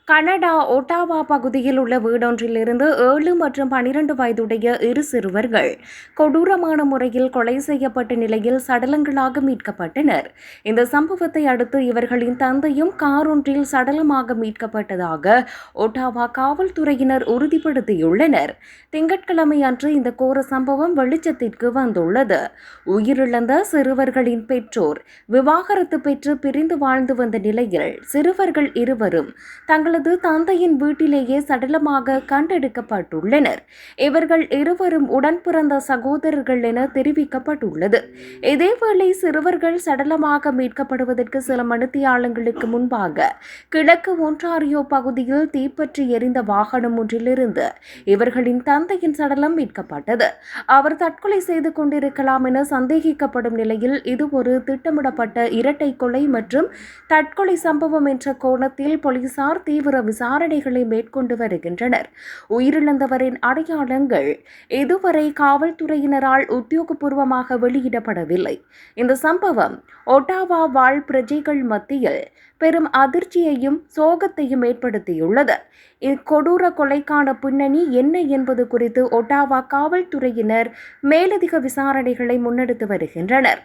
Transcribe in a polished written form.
Canada Ottawa பகுதியில் உள்ள வீடொன்றிலிருந்து 7 மற்றும் 12 வயதுடைய இரு சிறுவர்கள் கொடூரமான முறையில் கொலை செய்யப்பட்ட நிலையில் சடலங்களாக மீட்கப்பட்டனர். இந்த சம்பவத்தை அடுத்து இவர்களின் தந்தையும் கார் ஒன்றில் சடலமாக மீட்கப்பட்டதாக ஒட்டாவா காவல்துறையினர் உறுதிப்படுத்தியுள்ளனர். திங்கட்கிழமை அன்று இந்த கோர சம்பவம் வெளிச்சத்திற்கு வந்துள்ளது. உயிரிழந்த சிறுவர்களின் பெற்றோர் விவாகரத்து பெற்று பிரிந்து வாழ்ந்து வந்த நிலையில் சிறுவர்கள் இருவரும் தங்களது தந்தையின் வீட்டிலேயே சடலமாக கண்டெடுக்கப்பட்டுள்ளனர். இவர்கள் இருவரும் உடன் பிறந்த சகோதரர்கள் என தெரிவிக்கப்பட்டுள்ளது. இதேவேளை சிறுவர்கள் சடலமாக மீட்கப்படுவதற்கு சில மணித்தியாலங்களுக்கு முன்பாக கிழக்கு ஒன்டாரியோ பகுதியில் தீப்பற்றி எரிந்த வாகனம் ஒன்றிலிருந்து இவர்களின் தந்தையின் சடலம் மீட்கப்பட்டது. அவர் தற்கொலை செய்து கொண்டிருக்கலாம் என சந்தேகிக்கப்படும் நிலையில் இது ஒரு திட்டமிடப்பட்ட இரட்டை கொலை மற்றும் தற்கொலை சம்பவம் என்ற கோணத்தில் போலீசார் தீவிர விசாரணைகளை மேற்கொண்டு வருகின்றனர். உயிரிழந்தவரின் அடையாளங்கள் இதுவரை காவல்துறையினரால் உத்தியோகபூர்வமாக வெளியிடப்படவில்லை. இந்த சம்பவம் ஒட்டாவா வாழ் பிரஜைகள் மத்தியில் பெரும் அதிர்ச்சியையும் சோகத்தையும் ஏற்படுத்தியுள்ளது. இக்கொடூர கொலைக்கான பின்னணி என்ன என்பது குறித்து ஒட்டாவா காவல்துறையினர் மேலதிக விசாரணைகளை முன்னெடுத்து வருகின்றனர்.